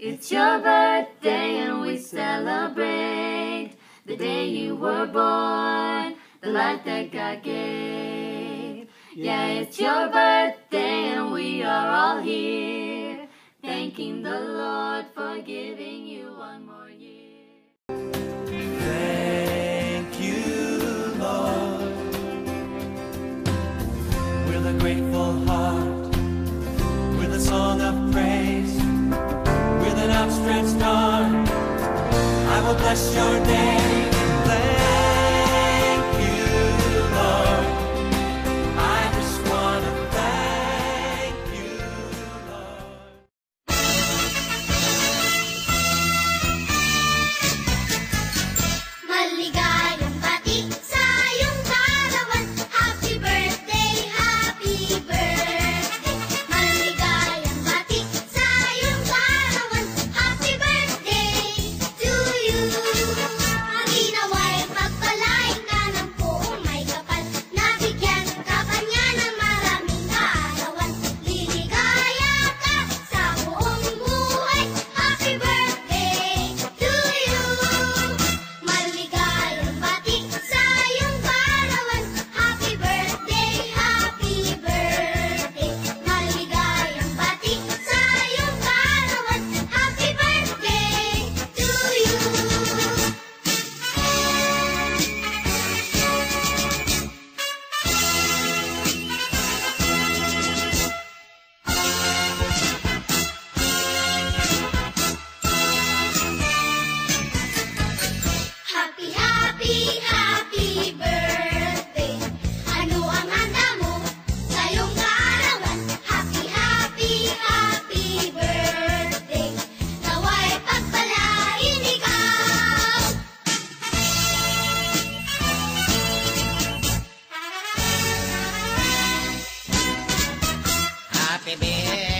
It's your birthday and we celebrate the day you were born, the life that God gave. Yeah, it's your birthday and we are all here, thanking the Lord for giving you one more year. Thank you, Lord, with a grateful heart, with a song of praise, with an outstretched arm, I will bless your name. Thank you, Lord. I just want to thank you, Lord. Maligayang bati sa iyong kaarawan. Happy birthday, happy birthday. Maligayang bati sa iyong kaarawan. Happy birthday to you. Ang inaway pagpalain ka ng buong may kapal. Nabigyan ka pa niya ng maraming kaarawan. Liligaya ka sa buong buhay. Happy birthday to you. Maligayang bati sa iyong kaarawan. Happy birthday, happy birthday. Maligayang bati sa iyong kaarawan. Happy birthday to you. Happy, happy, happy birthday. Ano ang handa mo sa iyong kaarawan? Happy, happy, happy birthday. Nawa'y pagpalain ikaw. Happy birthday